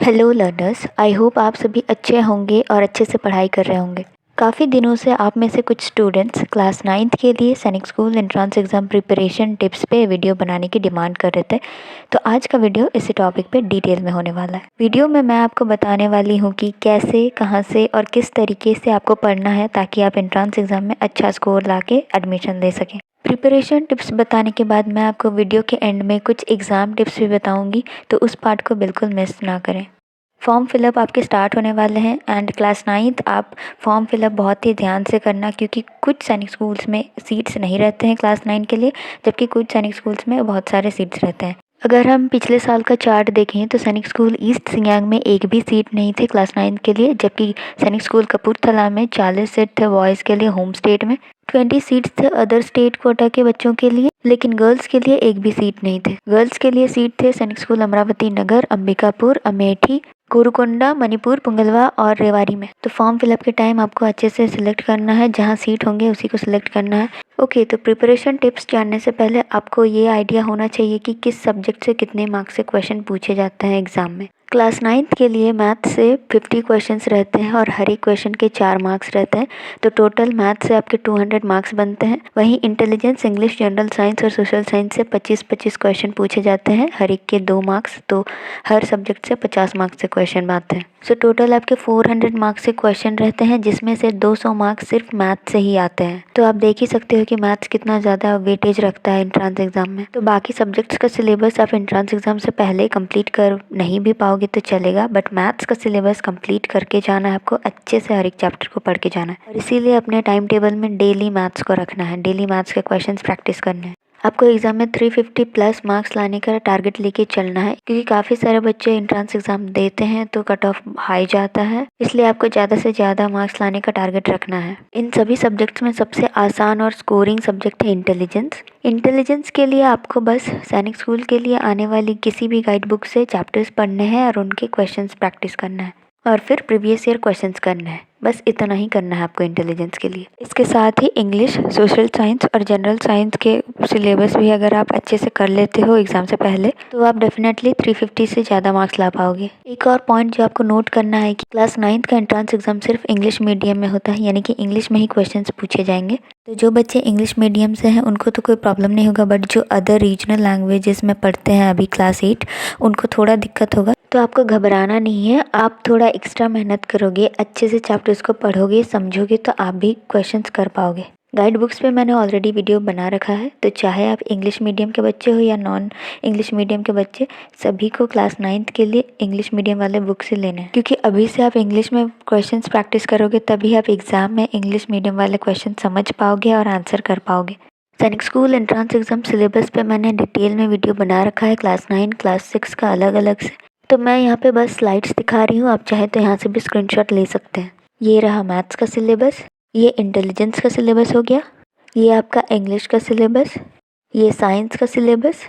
Hello learners, I hope आप सभी अच्छे होंगे और अच्छे से पढ़ाई कर रहे होंगे। काफ़ी दिनों से आप में से कुछ स्टूडेंट्स क्लास 9th के लिए सैनिक school entrance exam preparation tips पे वीडियो बनाने की डिमांड कर रहे थे। तो आज का वीडियो इसी टॉपिक पे डिटेल में होने वाला है। वीडियो में मैं आपको बताने वाली हूँ कि कैसे, कहाँ से और किस तरीके से आपको पढ़ना है ताकि आप एंट्रेंस एग्ज़ाम में अच्छा स्कोर ला के एडमिशन ले सकें। प्रिपरेशन टिप्स बताने के बाद मैं आपको वीडियो के एंड में कुछ एग्ज़ाम टिप्स भी बताऊंगी, तो उस पार्ट को बिल्कुल मिस ना करें। फॉर्म फिलअप आपके स्टार्ट होने वाले हैं एंड क्लास 9th आप फॉर्म फिलअप बहुत ही ध्यान से करना, क्योंकि कुछ सैनिक स्कूल्स में सीट्स नहीं रहते हैं क्लास 9 के लिए, जबकि कुछ सैनिक स्कूल्स में बहुत सारे सीट्स रहते हैं। अगर हम पिछले साल का चार्ट देखें तो सैनिक स्कूल ईस्ट सिंयांग में एक भी सीट नहीं थे क्लास 9 के लिए, जबकि सैनिक स्कूल कपूरथला में 40 सीट थे बॉयज़ के लिए होम स्टेट में, 20 सीट्स थे अदर स्टेट कोटा के बच्चों के लिए, लेकिन गर्ल्स के लिए एक भी सीट नहीं थे। गर्ल्स के लिए सीट थे सैनिक स्कूल अमरावती नगर, अंबिकापुर, अमेठी, गोरुकोंडा, मणिपुर, पुंगलवा और रेवाड़ी में। तो फॉर्म फिलअप के टाइम आपको अच्छे से सिलेक्ट करना है, जहां सीट होंगे उसी को सिलेक्ट करना है। ओके, तो प्रिपरेशन टिप्स जानने से पहले आपको ये आइडिया होना चाहिए कि किस सब्जेक्ट से कितने मार्क्स से क्वेश्चन पूछे जाते हैं एग्जाम में। क्लास 9th के लिए मैथ से 50 क्वेश्चंस रहते हैं और हर एक क्वेश्चन के 4 मार्क्स रहते हैं, तो टोटल मैथ से आपके 200 मार्क्स बनते हैं। वहीं इंटेलिजेंस, इंग्लिश, जनरल साइंस और सोशल साइंस से 25-25 क्वेश्चन पूछे जाते हैं, हर एक के 2 मार्क्स, तो हर सब्जेक्ट से 50 मार्क्स से क्वेश्चन आते हैं। सो टोटल आपके 400 मार्क्स से क्वेश्चन रहते हैं, जिसमें से 200 मार्क्स सिर्फ मैथ से ही आते हैं। तो आप देख ही सकते हो कि मैथ्स कितना ज़्यादा वेटेज रखता है एंट्रेंस एग्जाम में। तो बाकी सब्जेक्ट्स का सिलेबस आप एंट्रेंस एग्जाम से पहले कंप्लीट कर नहीं भी पाओगे तो चलेगा, बट मैथ्स का सिलेबस कंप्लीट करके जाना है आपको, अच्छे से हर एक चैप्टर को पढ़ के जाना है। और इसीलिए अपने टाइम टेबल में डेली मैथ्स को रखना है, डेली मैथ्स के क्वेश्चंस प्रैक्टिस करने हैं। आपको एग्जाम में 350 प्लस मार्क्स लाने का टारगेट लेके चलना है, क्योंकि काफ़ी सारे बच्चे एंट्रेंस एग्जाम देते हैं तो कट ऑफ हाई जाता है, इसलिए आपको ज़्यादा से ज़्यादा मार्क्स लाने का टारगेट रखना है। इन सभी सब्जेक्ट्स में सबसे आसान और स्कोरिंग सब्जेक्ट है इंटेलिजेंस। इंटेलिजेंस के लिए आपको बस सैनिक स्कूल के लिए आने वाली किसी भी गाइड बुक से चैप्टर्स पढ़ने हैं और उनके क्वेश्चंस प्रैक्टिस करना है, और फिर प्रीवियस ईयर क्वेश्चंस करने हैं। बस इतना ही करना है आपको इंटेलिजेंस के लिए। इसके साथ ही इंग्लिश, सोशल साइंस और जनरल साइंस के सिलेबस भी अगर आप अच्छे से कर लेते हो एग्जाम से पहले, तो आप डेफिनेटली 350 से ज़्यादा मार्क्स ला पाओगे। एक और पॉइंट जो आपको नोट करना है कि क्लास 9th का एंट्रेंस एग्जाम सिर्फ इंग्लिश मीडियम में होता है, यानी कि इंग्लिश में ही क्वेश्चन पूछे जाएंगे। तो जो बच्चे इंग्लिश मीडियम से हैं उनको तो कोई प्रॉब्लम नहीं होगा, बट जो अदर रीजनल लैंग्वेजेस में पढ़ते हैं अभी क्लास 8, उनको थोड़ा दिक्कत होगा। तो आपको घबराना नहीं है, आप थोड़ा एक्स्ट्रा मेहनत करोगे, अच्छे से चैप्टर्स को पढ़ोगे, समझोगे, तो आप भी क्वेश्चंस कर पाओगे। गाइड बुक्स पे मैंने ऑलरेडी वीडियो बना रखा है, तो चाहे आप इंग्लिश मीडियम के बच्चे हो या नॉन इंग्लिश मीडियम के बच्चे, सभी को क्लास 9th के लिए इंग्लिश मीडियम वाले बुक से लेना है, क्योंकि अभी से आप इंग्लिश में क्वेश्चंस प्रैक्टिस करोगे तभी आप एग्जाम में इंग्लिश मीडियम वाले क्वेश्चन समझ पाओगे और आंसर कर पाओगे। सैनिक स्कूल एंट्रेंस एग्जाम सिलेबस पे मैंने डिटेल में वीडियो बना रखा है, क्लास 9, क्लास 6 का अलग अलग से। तो मैं यहाँ पे बस स्लाइड्स दिखा रही हूँ, आप चाहे तो यहाँ से भी स्क्रीनशॉट ले सकते हैं। ये रहा मैथ्स का सिलेबस, ये इंटेलिजेंस का सिलेबस हो गया, ये आपका इंग्लिश का सिलेबस, ये साइंस का सिलेबस,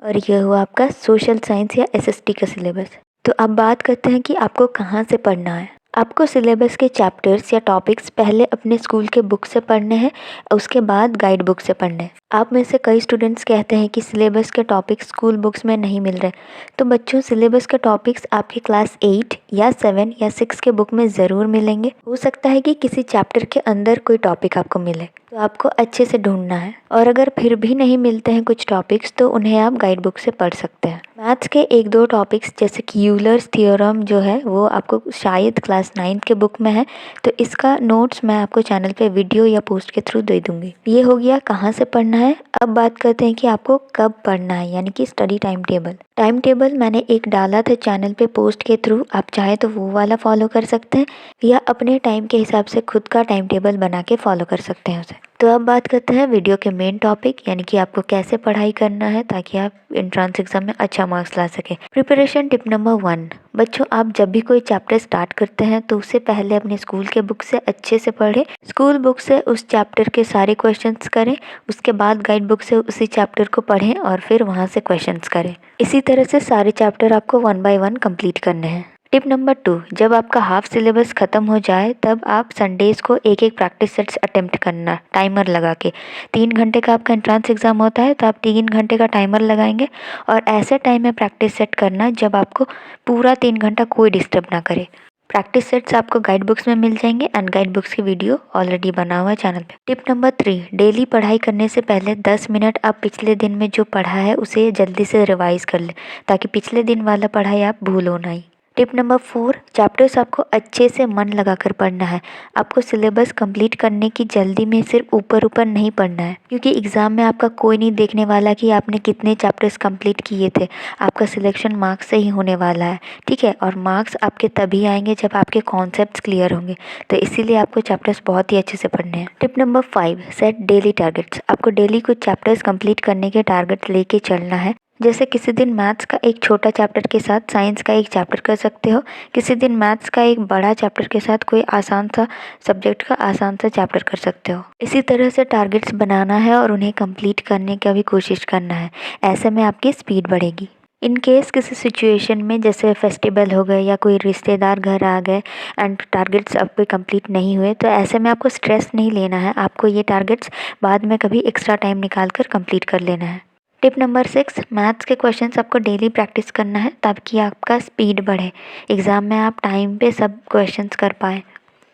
और ये हुआ आपका सोशल साइंस या एसएसटी का सिलेबस। तो अब बात करते हैं कि आपको कहाँ से पढ़ना है। आपको सिलेबस के चैप्टर्स या टॉपिक्स पहले अपने स्कूल के बुक से पढ़ने हैं, उसके बाद गाइड बुक से पढ़ने हैं। आप में से कई स्टूडेंट्स कहते हैं कि सिलेबस के टॉपिक्स स्कूल बुक्स में नहीं मिल रहे, तो बच्चों सिलेबस के टॉपिक्स आपके क्लास 8 या 7 या 6 के बुक में ज़रूर मिलेंगे। हो सकता है कि किसी चैप्टर के अंदर कोई टॉपिक आपको मिले, तो आपको अच्छे से ढूंढना है, और अगर फिर भी नहीं मिलते हैं कुछ टॉपिक्स तो उन्हें आप गाइड बुक से पढ़ सकते हैं। मैथ्स के 1-2 टॉपिक्स जैसे कि यूलर्स थ्योरम जो है वो आपको शायद क्लास 9 के बुक में है, तो इसका नोट्स मैं आपको चैनल पे वीडियो या पोस्ट के थ्रू दे दूंगी। ये हो गया कहाँ से पढ़ना है। अब बात करते हैं कि आपको कब पढ़ना है, यानी कि study time table. Time table मैंने एक डाला था चैनल पे पोस्ट के थ्रू, आप चाहे तो वो वाला फॉलो कर सकते हैं या अपने टाइम के हिसाब से खुद का टाइम टेबल बना के फॉलो कर सकते हैं उसे। तो अब बात करते हैं वीडियो के मेन टॉपिक, यानी कि आपको कैसे पढ़ाई करना है ताकि आप एंट्रेंस एग्जाम में अच्छा मार्क्स ला सके। प्रिपरेशन टिप नंबर 1, बच्चों आप जब भी कोई चैप्टर स्टार्ट करते हैं तो उससे पहले अपने स्कूल के बुक से अच्छे से पढ़ें। स्कूल बुक से उस चैप्टर के सारे क्वेश्चंस करें, उसके बाद गाइड बुक से उसी चैप्टर को पढ़ें और फिर वहाँ से क्वेश्चंस करें। इसी तरह से सारे चैप्टर आपको 1 बाय 1 कंप्लीट करने हैं। टिप नंबर 2, जब आपका हाफ सिलेबस ख़त्म हो जाए तब आप संडेज़ को एक-एक प्रैक्टिस सेट्स अटेम्प्ट करना टाइमर लगा के। 3 घंटे का आपका एंट्रेंस एग्ज़ाम होता है तो आप 3 घंटे का टाइमर लगाएँगे और ऐसे टाइम में प्रैक्टिस सेट करना जब आपको पूरा 3 घंटा कोई डिस्टर्ब ना करे। प्रैक्टिस सेट्स आपको गाइड बुक्स में मिल जाएंगे एंड गाइड बुक्स की वीडियो ऑलरेडी बना हुआ है चैनल पे। टिप नंबर 3, डेली पढ़ाई करने से पहले 10 मिनट आप पिछले दिन में जो पढ़ा है उसे जल्दी से रिवाइज कर लें ताकि पिछले दिन वाला पढ़ाई आप भूलो नहीं। टिप नंबर 4, चैप्टर्स आपको अच्छे से मन लगाकर पढ़ना है। आपको सिलेबस कंप्लीट करने की जल्दी में सिर्फ ऊपर-ऊपर नहीं पढ़ना है क्योंकि एग्ज़ाम में आपका कोई नहीं देखने वाला कि आपने कितने चैप्टर्स कंप्लीट किए थे। आपका सिलेक्शन मार्क्स से ही होने वाला है, ठीक है? और मार्क्स आपके तभी आएंगे जब आपके कॉन्सेप्ट्स क्लियर होंगे, तो इसीलिए आपको चैप्टर्स बहुत ही अच्छे से पढ़ने हैं। Tip number 5, set daily targets. आपको डेली कुछ चैप्टर्स कंप्लीट करने के टारगेट लेके चलना है। जैसे किसी दिन मैथ्स का एक छोटा चैप्टर के साथ साइंस का एक चैप्टर कर सकते हो, किसी दिन मैथ्स का एक बड़ा चैप्टर के साथ कोई आसान सा सब्जेक्ट का आसान सा चैप्टर कर सकते हो। इसी तरह से टारगेट्स बनाना है और उन्हें कंप्लीट करने का भी कोशिश करना है। ऐसे में आपकी स्पीड बढ़ेगी। इन केस किसी सिचुएशन में जैसे फेस्टिवल हो गए या कोई रिश्तेदार घर आ गए एंड टारगेट्स आपके कंप्लीट नहीं हुए, तो ऐसे में आपको स्ट्रेस नहीं लेना है। आपको ये टारगेट्स बाद में कभी एक्स्ट्रा टाइम निकाल कर कंप्लीट कर लेना है। टिप नंबर 6, मैथ्स के क्वेश्चंस आपको डेली प्रैक्टिस करना है ताकि आपका स्पीड बढ़े, एग्ज़ाम में आप टाइम पे सब क्वेश्चंस कर पाएँ।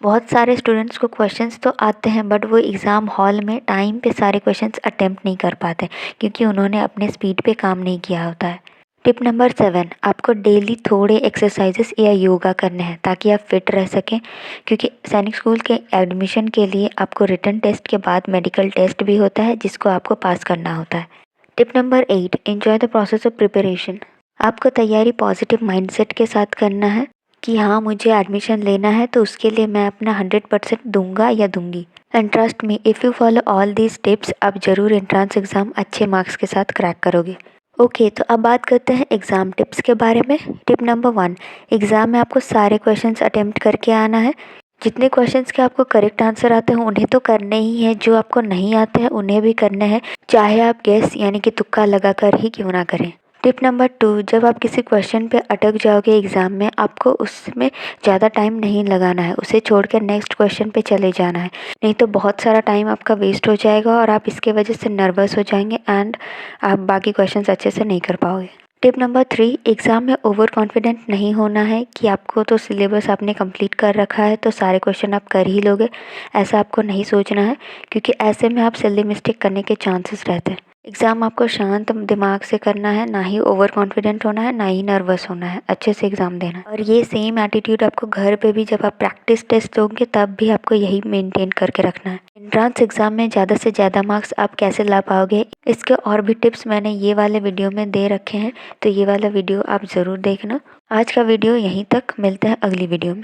बहुत सारे स्टूडेंट्स को क्वेश्चंस तो आते हैं बट वो एग्ज़ाम हॉल में टाइम पे सारे क्वेश्चंस अटेम्प्ट नहीं कर पाते क्योंकि उन्होंने अपने स्पीड पे काम नहीं किया होता है। टिप नंबर 7, आपको डेली थोड़े एक्सरसाइजेस या योगा करने हैं ताकि आप फिट रह सकें क्योंकि सैनिक स्कूल के एडमिशन के लिए आपको रिटन टेस्ट के बाद मेडिकल टेस्ट भी होता है जिसको आपको पास करना होता है। Tip number 8, enjoy the process of preparation. आपको तैयारी पॉजिटिव माइंडसेट के साथ करना है कि हाँ मुझे एडमिशन लेना है तो उसके लिए मैं अपना 100% दूंगा या दूंगी। And trust me, if you follow all these tips आप ज़रूर एंट्रेंस एग्ज़ाम अच्छे मार्क्स के साथ क्रैक करोगे। ओके, तो अब बात करते हैं एग्ज़ाम टिप्स के बारे में। टिप नंबर 1, एग्ज़ाम में आपको सारे क्वेश्चंस अटेम्प्ट करके आना है। जितने क्वेश्चंस के आपको करेक्ट आंसर आते हैं उन्हें तो करने ही है, जो आपको नहीं आते हैं उन्हें भी करने हैं, चाहे आप गेस यानी कि तुक्का लगाकर ही क्यों ना करें। टिप नंबर 2, जब आप किसी क्वेश्चन पे अटक जाओगे एग्ज़ाम में, आपको उसमें ज़्यादा टाइम नहीं लगाना है, उसे छोड़कर नेक्स्ट क्वेश्चन पे चले जाना है। नहीं तो बहुत सारा टाइम आपका वेस्ट हो जाएगा और आप इसके वजह से नर्वस हो जाएंगे एंड आप बाकी क्वेश्चंस अच्छे से नहीं कर पाओगे। टिप नंबर 3, एग्ज़ाम में ओवर कॉन्फिडेंट नहीं होना है कि आपको तो सिलेबस आपने कंप्लीट कर रखा है तो सारे क्वेश्चन आप कर ही लोगे। ऐसा आपको नहीं सोचना है क्योंकि ऐसे में आप सिली मिस्टेक करने के चांसेस रहते हैं। एग्ज़ाम आपको शांत दिमाग से करना है, ना ही ओवर कॉन्फिडेंट होना है, ना ही नर्वस होना है, अच्छे से एग्ज़ाम देना है। और ये सेम एटीट्यूड आपको घर पे भी जब आप प्रैक्टिस टेस्ट दोगे तब भी आपको यही मेंटेन करके रखना है। एंट्रेंस एग्ज़ाम में ज़्यादा से ज़्यादा मार्क्स आप कैसे ला पाओगे, इसके और भी टिप्स मैंने ये वाले वीडियो में दे रखे हैं, तो ये वाला वीडियो आप ज़रूर देखना। आज का वीडियो यहीं तक, मिलते हैं अगली वीडियो में।